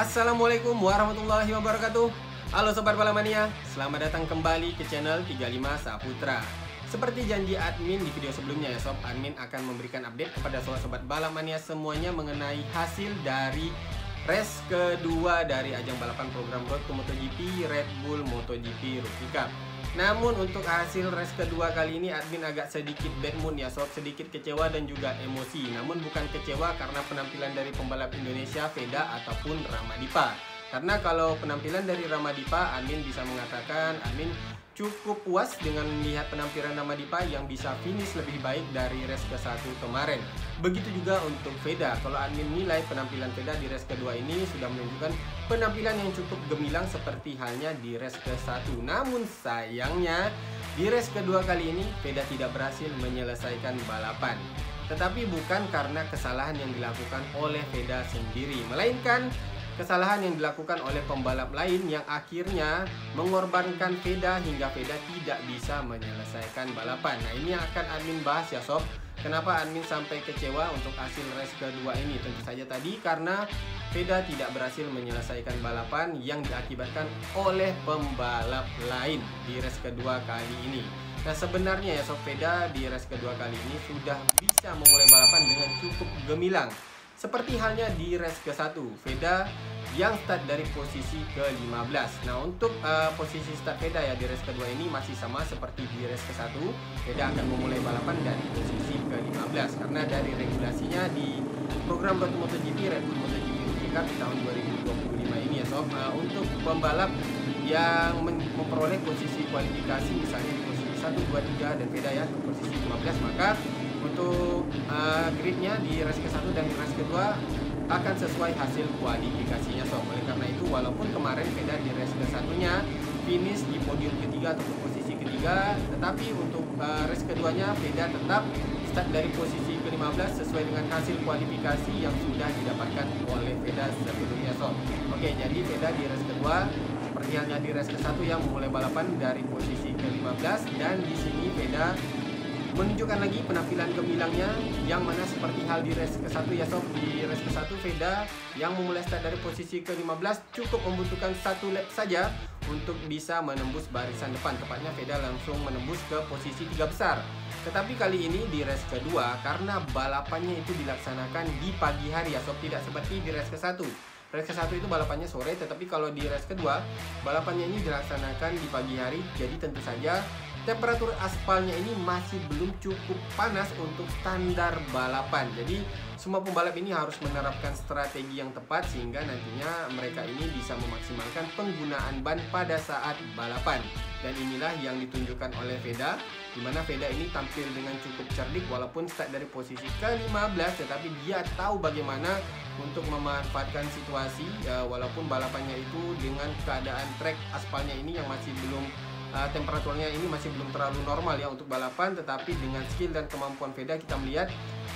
Assalamualaikum warahmatullahi wabarakatuh. Halo Sobat Balamania, selamat datang kembali ke channel 35 Saputra. Seperti janji admin di video sebelumnya ya sob, admin akan memberikan update kepada sobat Balamania semuanya mengenai hasil dari race kedua dari ajang balapan program Road to MotoGP Red Bull MotoGP Rookie Cup. Namun untuk hasil race kedua kali ini admin agak sedikit bad mood ya sob, sedikit kecewa dan juga emosi. Namun bukan kecewa karena penampilan dari pembalap Indonesia Veda ataupun Ramadipa. Karena kalau penampilan dari Ramadipa, admin bisa mengatakan admin cukup puas dengan melihat penampilan Ramadipa yang bisa finish lebih baik dari race ke-1 kemarin. Begitu juga untuk Veda. Kalau admin nilai penampilan Veda di race kedua ini sudah menunjukkan penampilan yang cukup gemilang seperti halnya di race ke-1. Namun sayangnya di race kedua kali ini Veda tidak berhasil menyelesaikan balapan. Tetapi bukan karena kesalahan yang dilakukan oleh Veda sendiri, melainkan kesalahan yang dilakukan oleh pembalap lain yang akhirnya mengorbankan Veda hingga Veda tidak bisa menyelesaikan balapan. Nah, ini yang akan admin bahas ya sob. Kenapa admin sampai kecewa untuk hasil race kedua ini? Tentu saja tadi karena Veda tidak berhasil menyelesaikan balapan yang diakibatkan oleh pembalap lain di race kedua kali ini. Nah, sebenarnya ya sob, Veda di race kedua kali ini sudah bisa memulai balapan dengan cukup gemilang. Seperti halnya di race ke-1, Veda yang start dari posisi ke-15. Nah, untuk posisi start Veda ya di race kedua ini masih sama seperti di race ke-1. Veda akan memulai balapan dari posisi ke-15 karena dari regulasinya di program Road to MotoGP Red Bull MotoGP Rookie Cup di tahun 2025 ini ya sob, untuk pembalap yang memperoleh posisi kualifikasi misalnya di posisi 1, 2, 3 dan Veda ya posisi 15, maka untuk gridnya di race ke-1 dan race kedua akan sesuai hasil kualifikasinya sob. Oleh karena itu walaupun kemarin Veda di race ke-1-nya finish di podium ketiga atau posisi ketiga, tetapi untuk race keduanya Veda tetap start dari posisi ke-15 sesuai dengan hasil kualifikasi yang sudah didapatkan oleh Veda sebelumnya sob. Oke, jadi Veda di race kedua seperti halnya di race ke-1 yang memulai balapan dari posisi ke-15, dan di sini Veda menunjukkan lagi penampilan gemilangnya yang mana seperti hal di race ke-1 ya sob. Di race ke-1 Veda yang memulai start dari posisi ke-15 cukup membutuhkan 1 lap saja untuk bisa menembus barisan depan. Tepatnya Veda langsung menembus ke posisi 3 besar. Tetapi kali ini di race kedua karena balapannya itu dilaksanakan di pagi hari ya sob, tidak seperti di race ke-1. Race ke-1 itu balapannya sore, tetapi kalau di race kedua balapannya ini dilaksanakan di pagi hari. Jadi tentu saja temperatur aspalnya ini masih belum cukup panas untuk standar balapan. Jadi semua pembalap ini harus menerapkan strategi yang tepat sehingga nantinya mereka ini bisa memaksimalkan penggunaan ban pada saat balapan. Dan inilah yang ditunjukkan oleh Veda, di mana Veda ini tampil dengan cukup cerdik walaupun start dari posisi ke-15, tetapi dia tahu bagaimana untuk memanfaatkan situasi walaupun balapannya itu dengan keadaan trek aspalnya ini yang masih belum temperaturnya ini masih belum terlalu normal ya untuk balapan. Tetapi dengan skill dan kemampuan Veda, kita melihat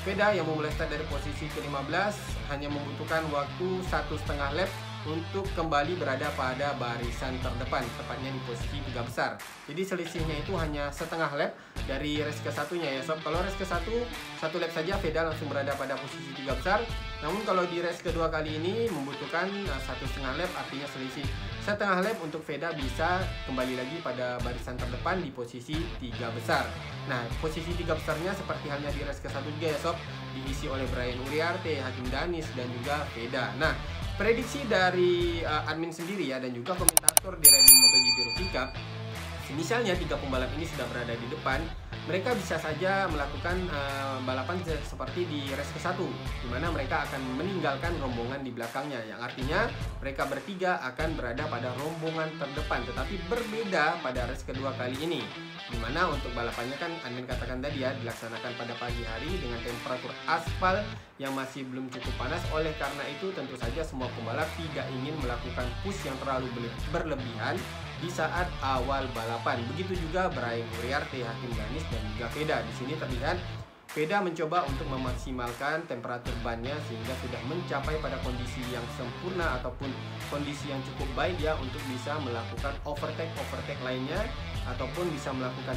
Veda yang memulai start dari posisi ke-15 hanya membutuhkan waktu 1,5 lap untuk kembali berada pada barisan terdepan, tepatnya di posisi 3 besar. Jadi selisihnya itu hanya setengah lap dari race ke-1-nya ya sob. Kalau race ke-1 1 lap saja Veda langsung berada pada posisi 3 besar. Namun kalau di race kedua kali ini membutuhkan 1,5 lap, artinya selisih setengah lap untuk Veda bisa kembali lagi pada barisan terdepan di posisi 3 besar. Nah, posisi 3 besarnya seperti halnya di race ke-1 juga ya sob, diisi oleh Brian Uriarte, Hakim Danis dan juga Veda. Nah, prediksi dari admin sendiri ya dan juga komentator di Red Bull MotoGP Rookie Cup, misalnya 3 pembalap ini sudah berada di depan, mereka bisa saja melakukan balapan seperti di race ke-1, di mana mereka akan meninggalkan rombongan di belakangnya, yang artinya mereka bertiga akan berada pada rombongan terdepan. Tetapi berbeda pada race kedua kali ini, di mana untuk balapannya kan admin katakan tadi ya dilaksanakan pada pagi hari dengan temperatur aspal yang masih belum cukup panas. Oleh karena itu tentu saja semua pembalap tidak ingin melakukan push yang terlalu berlebihan di saat awal balapan. Begitu juga Brian Uriarte, Hakim Danis dan juga Veda. Di sini terlihat Veda mencoba untuk memaksimalkan temperatur bannya sehingga sudah mencapai pada kondisi yang sempurna ataupun kondisi yang cukup baik ya untuk bisa melakukan overtake lainnya ataupun bisa melakukan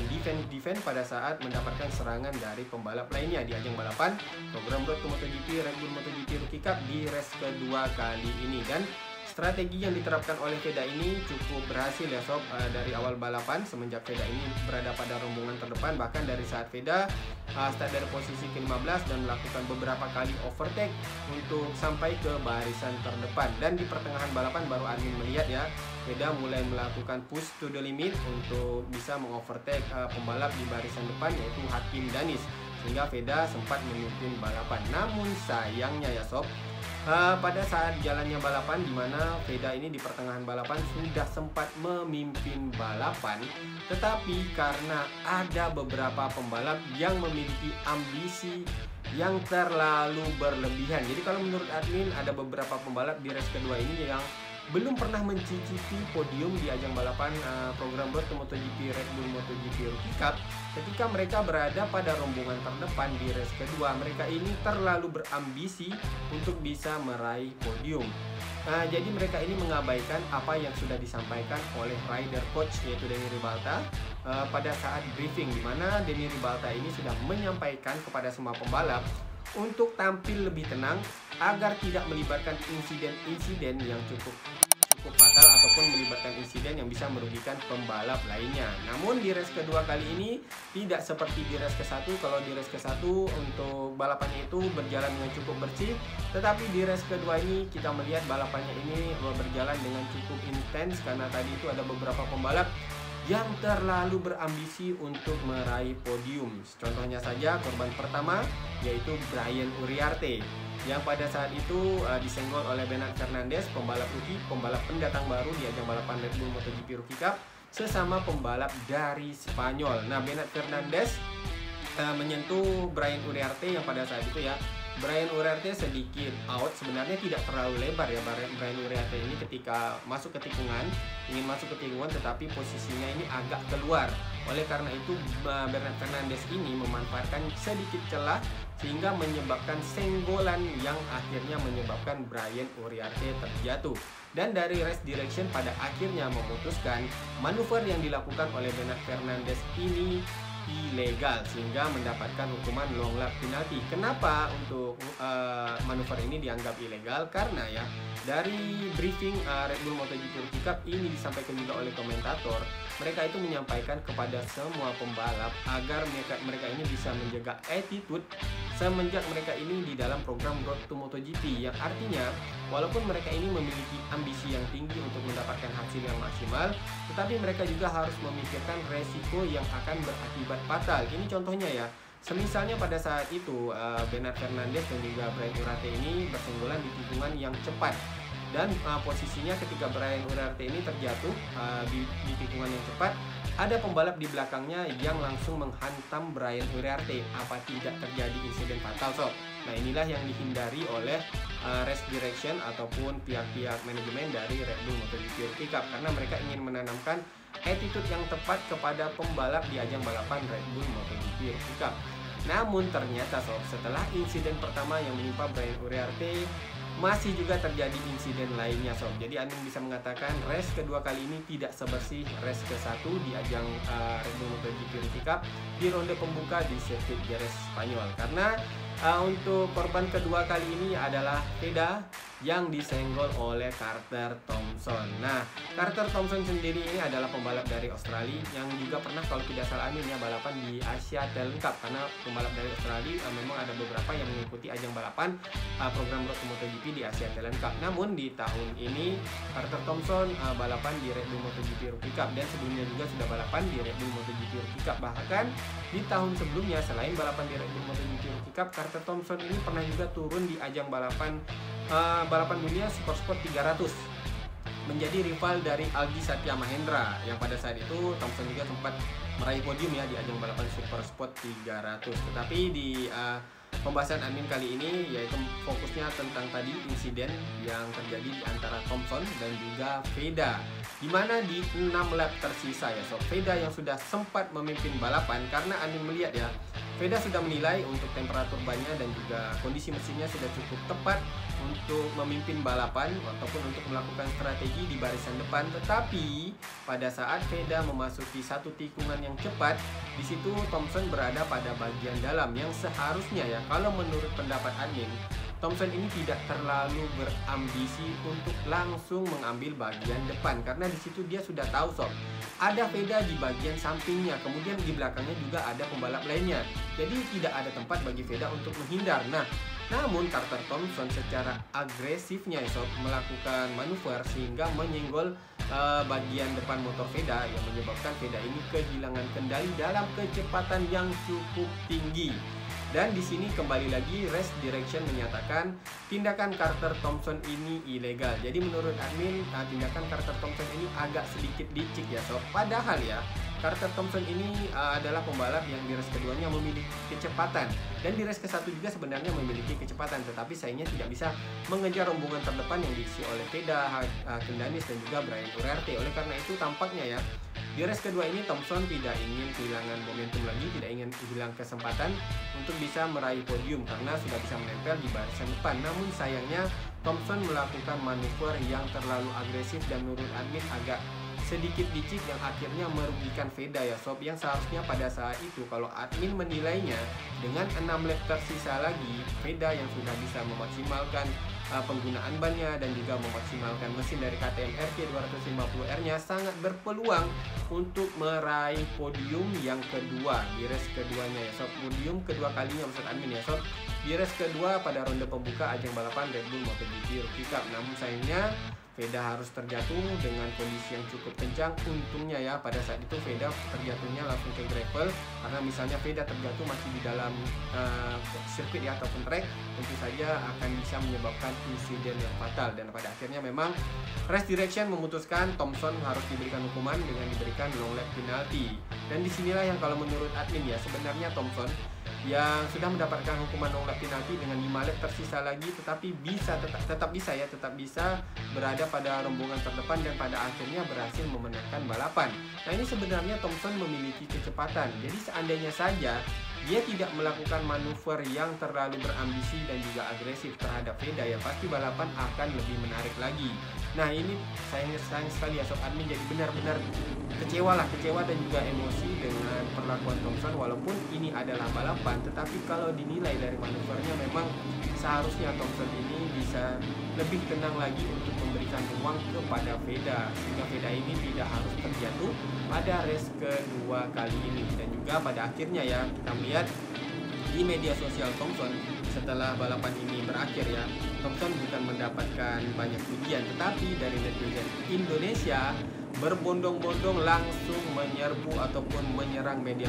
defense pada saat mendapatkan serangan dari pembalap lainnya di ajang balapan program Road to MotoGP Red Bull MotoGP Rookie Cup di race kedua kali ini. Dan Strategi yang diterapkan oleh Veda ini cukup berhasil ya sob. Dari awal balapan semenjak Veda ini berada pada rombongan terdepan, bahkan dari saat Veda start dari posisi ke-15 dan melakukan beberapa kali overtake untuk sampai ke barisan terdepan. Dan di pertengahan balapan baru Admin melihat ya, Veda mulai melakukan push to the limit untuk bisa mengovertake pembalap di barisan depan, yaitu Hakim Danis, sehingga Veda sempat memimpin balapan. Namun sayangnya ya sob, pada saat jalannya balapan, di mana Veda ini di pertengahan balapan sudah sempat memimpin balapan, tetapi karena ada beberapa pembalap yang memiliki ambisi yang terlalu berlebihan. Jadi kalau menurut admin ada beberapa pembalap di race kedua ini yang belum pernah mencicipi podium di ajang balapan program Road to MotoGP Red Bull MotoGP Rookie Cup. Ketika mereka berada pada rombongan terdepan di race kedua, mereka ini terlalu berambisi untuk bisa meraih podium. Jadi mereka ini mengabaikan apa yang sudah disampaikan oleh rider coach, yaitu Danny Ribalta pada saat briefing, di mana Danny Ribalta ini sudah menyampaikan kepada semua pembalap untuk tampil lebih tenang agar tidak melibatkan insiden-insiden yang cukup fatal ataupun melibatkan insiden yang bisa merugikan pembalap lainnya. Namun di race kedua kali ini tidak seperti di race ke-1. Kalau di race ke-1 untuk balapannya itu berjalan dengan cukup bersih, tetapi di race kedua ini kita melihat balapannya ini berjalan dengan cukup intens karena tadi itu ada beberapa pembalap yang terlalu berambisi untuk meraih podium. Contohnya saja korban pertama, yaitu Brian Uriarte, yang pada saat itu disenggol oleh Bernard Fernandez, pembalap rookie, pembalap pendatang baru di ajang balapan Red Bull MotoGP Rookie Cup, sesama pembalap dari Spanyol. Nah, Bernard Fernandez menyentuh Brian Uriarte yang pada saat itu ya, Brian Uriarte sedikit out, sebenarnya tidak terlalu lebar ya Brian Uriarte ini ketika masuk ke tikungan, ingin masuk ke tikungan, tetapi posisinya ini agak keluar. Oleh karena itu Bernard Fernandez ini memanfaatkan sedikit celah sehingga menyebabkan senggolan yang akhirnya menyebabkan Brian Uriarte terjatuh. Dan dari race direction pada akhirnya memutuskan manuver yang dilakukan oleh Bernard Fernandez ini ilegal sehingga mendapatkan hukuman long lap penalty. Kenapa untuk manuver ini dianggap ilegal? Karena ya dari briefing Red Bull MotoGP Rookie Cup ini disampaikan juga oleh komentator, mereka itu menyampaikan kepada semua pembalap agar mereka ini bisa menjaga attitude semenjak mereka ini di dalam program Road to MotoGP, yang artinya walaupun mereka ini memiliki ambisi yang tinggi untuk mendapatkan hasil yang maksimal, tetapi mereka juga harus memikirkan resiko yang akan berakibat fatal. Ini contohnya ya, semisalnya pada saat itu Bernard Fernandez dan juga Brian Uriarte ini bersenggolan di tikungan yang cepat, dan posisinya ketika Brian Uriarte ini terjatuh di tikungan yang cepat, ada pembalap di belakangnya yang langsung menghantam Brian Uriarte. Apa tidak terjadi insiden fatal sob? Nah, inilah yang dihindari oleh race direction ataupun pihak-pihak manajemen dari Red Bull MotoGP Rookie Cup, karena mereka ingin menanamkan attitude yang tepat kepada pembalap di ajang balapan Red Bull MotoGP Rookie Cup. Namun ternyata sob, setelah insiden pertama yang menimpa Brian Uriarte, masih juga terjadi insiden lainnya sob. Jadi Anda bisa mengatakan race kedua kali ini tidak sebersih race ke-1 di ajang Red Bull MotoGP Rookie Cup di ronde pembuka di sirkuit Jerez Spanyol, karena untuk korban kedua kali ini adalah Veda yang disenggol oleh Carter Thompson. Nah, Carter Thompson sendiri ini adalah pembalap dari Australia yang juga pernah, kalau tidak salah amin ya, balapan di Asia Talent Cup, karena pembalap dari Australia memang ada beberapa yang mengikuti ajang balapan program Road to MotoGP di Asia Talent Cup. Namun di tahun ini Carter Thompson balapan di Red Bull MotoGP Rookie Cup, dan sebelumnya juga sudah balapan di Red Bull MotoGP Rookie Cup. Bahkan di tahun sebelumnya selain balapan di Red Bull MotoGP Rookie Cup, Carter Thompson ini pernah juga turun di ajang balapan dunia Supersport 300 menjadi rival dari Algi Satya Mahendra, yang pada saat itu Thompson juga sempat meraih podium ya di ajang balapan Supersport 300. Tetapi di pembahasan admin kali ini yaitu fokusnya tentang tadi insiden yang terjadi di antara Thompson dan juga Veda, di mana di 6 lap tersisa ya sob, Veda yang sudah sempat memimpin balapan, karena admin melihat ya Veda sudah menilai untuk temperatur bannya dan juga kondisi mesinnya sudah cukup tepat untuk memimpin balapan ataupun untuk melakukan strategi di barisan depan. Tetapi pada saat Veda memasuki satu tikungan yang cepat, di situ Thompson berada pada bagian dalam, yang seharusnya ya kalau menurut pendapat admin, Thompson ini tidak terlalu berambisi untuk langsung mengambil bagian depan, karena di situ dia sudah tahu sob, ada Veda di bagian sampingnya, kemudian di belakangnya juga ada pembalap lainnya. Jadi tidak ada tempat bagi Veda untuk menghindar. Namun Carter Thompson secara agresifnya sob melakukan manuver sehingga menyenggol bagian depan motor Veda yang menyebabkan Veda ini kehilangan kendali dalam kecepatan yang cukup tinggi. Dan di sini kembali lagi race direction menyatakan tindakan Carter Thompson ini ilegal. Jadi menurut admin tindakan Carter Thompson ini agak sedikit licik ya sob. Padahal ya Carter Thompson ini adalah pembalap yang di race keduanya memiliki kecepatan, dan di race ke-1 juga sebenarnya memiliki kecepatan, tetapi sayangnya tidak bisa mengejar rombongan terdepan yang diisi oleh Veda, Kendanis dan juga Brian Urerte. Oleh karena itu tampaknya ya di race kedua ini Thompson tidak ingin kehilangan momentum lagi, tidak ingin hilang kesempatan untuk bisa meraih podium karena sudah bisa menempel di barisan depan. Namun sayangnya Thompson melakukan manuver yang terlalu agresif dan menurut admin agak sedikit licik yang akhirnya merugikan Veda ya sob, yang seharusnya pada saat itu kalau admin menilainya dengan 6 lap tersisa lagi, Veda yang sudah bisa memaksimalkan penggunaan bannya dan juga memaksimalkan mesin dari KTM RT 250R nya sangat berpeluang untuk meraih podium yang kedua di race keduanya ya sob, podium kedua kalinya maksud admin ya sob, di race kedua pada ronde pembuka ajang balapan Red Bull MotoGP Rookie Cup. Namun sayangnya Veda harus terjatuh dengan kondisi yang cukup kencang. Untungnya ya pada saat itu Veda terjatuhnya langsung ke gravel, karena misalnya Veda terjatuh masih di dalam sirkuit ya ataupun track, tentu saja akan bisa menyebabkan insiden yang fatal. Dan pada akhirnya memang race direction memutuskan Thompson harus diberikan hukuman dengan diberikan long lap penalty. Dan disinilah yang kalau menurut admin ya sebenarnya Thompson yang sudah mendapatkan hukuman long lap penalty dengan 5 lap tersisa lagi, tetapi tetap bisa berada pada rombongan terdepan dan pada akhirnya berhasil memenangkan balapan. Nah ini sebenarnya Thompson memiliki kecepatan, jadi seandainya saja dia tidak melakukan manuver yang terlalu berambisi dan juga agresif terhadap Veda ya pasti balapan akan lebih menarik lagi. Nah ini sayang sekali ya sob admin, jadi benar-benar kecewa dan juga emosi dengan perlakuan Thompson. Walaupun ini adalah balapan, tetapi kalau dinilai dari manuvernya memang seharusnya Thompson ini bisa lebih tenang lagi untuk memberikan ruang kepada Veda sehingga Veda ini tidak harus terjatuh pada race kedua kali ini. Dan juga pada akhirnya ya kita melihat di media sosial Thompson setelah balapan ini berakhir ya, Thompson bukan mendapatkan banyak pujian, tetapi dari netizen Indonesia berbondong-bondong langsung menyerbu ataupun menyerang media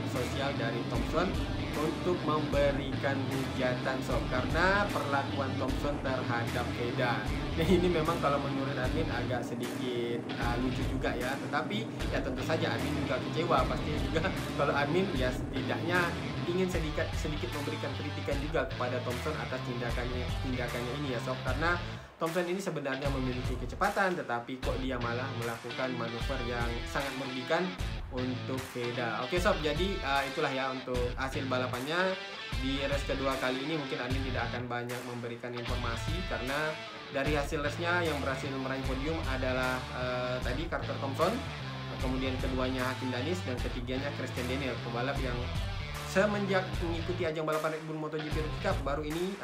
sosial dari Thompson untuk memberikan hujatan sob karena perlakuan Thompson terhadap Veda. Nah ini memang kalau menurut admin agak sedikit lucu juga ya, tetapi ya tentu saja admin juga kecewa pasti juga kalau admin ya setidaknya ingin sedikit memberikan kritikan juga kepada Thompson atas tindakannya ini ya sob, karena Thompson ini sebenarnya memiliki kecepatan tetapi kok dia malah melakukan manuver yang sangat merugikan untuk Veda. Oke sob, jadi itulah ya untuk hasil balapannya di race kedua kali ini. Mungkin admin tidak akan banyak memberikan informasi karena dari hasil race-nya yang berhasil meraih podium adalah tadi Carter Thompson, kemudian keduanya Hakim Danis, dan ketiganya Christian Daniel, pembalap yang semenjak mengikuti ajang balapan Red Bull MotoGP Rookie Cup baru ini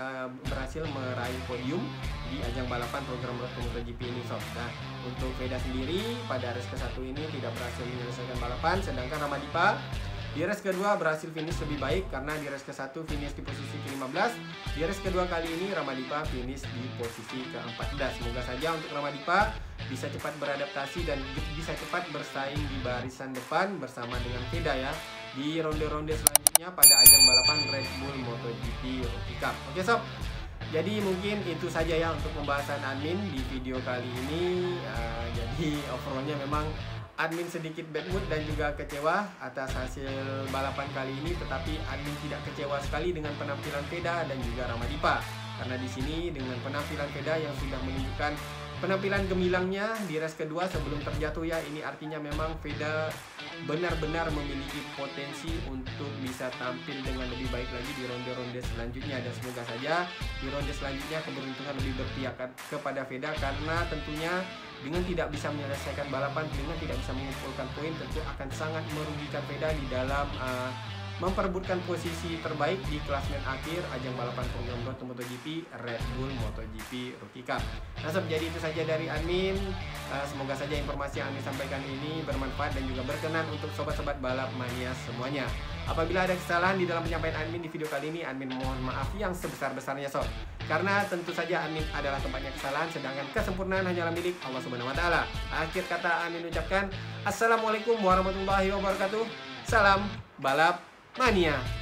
berhasil meraih podium di ajang balapan program MotoGP ini sob. Nah untuk Veda sendiri pada race ke-1 ini tidak berhasil menyelesaikan balapan, sedangkan Ramadipa di race kedua berhasil finish lebih baik karena di race ke-1 finish di posisi ke-15. Di race kedua kali ini Ramadipa finish di posisi ke-14. Semoga saja untuk Ramadipa bisa cepat beradaptasi dan bisa cepat bersaing di barisan depan bersama dengan Veda ya di ronde-ronde selanjutnya pada ajang balapan Red Bull MotoGP Rookie Cup. Oke sob, jadi mungkin itu saja ya untuk pembahasan admin di video kali ini. Jadi overallnya memang admin sedikit bad mood dan juga kecewa atas hasil balapan kali ini, tetapi admin tidak kecewa sekali dengan penampilan Veda dan juga Ramadipa, karena di sini dengan penampilan Veda yang sudah menunjukkan penampilan gemilangnya di race kedua sebelum terjatuh ya, ini artinya memang Veda benar-benar memiliki potensi untuk bisa tampil dengan lebih baik lagi di ronde-ronde selanjutnya. Dan semoga saja di ronde selanjutnya keberuntungan lebih berpihak kepada Veda, karena tentunya dengan tidak bisa menyelesaikan balapan, dengan tidak bisa mengumpulkan poin, tentu akan sangat merugikan Veda di dalam memperebutkan posisi terbaik di klasmen akhir ajang balapan program Road to MotoGP Red Bull MotoGP Rookie Cup. Nah sob, jadi itu saja dari admin. Semoga saja informasi yang admin sampaikan ini bermanfaat dan juga berkenan untuk sobat-sobat balap mania semuanya. Apabila ada kesalahan di dalam penyampaian admin di video kali ini, admin mohon maaf yang sebesar-besarnya sob. Karena tentu saja admin adalah tempatnya kesalahan, sedangkan kesempurnaan hanyalah milik Allah Subhanahu wa taala. Akhir kata admin ucapkan Assalamualaikum warahmatullahi wabarakatuh. Salam balap mania.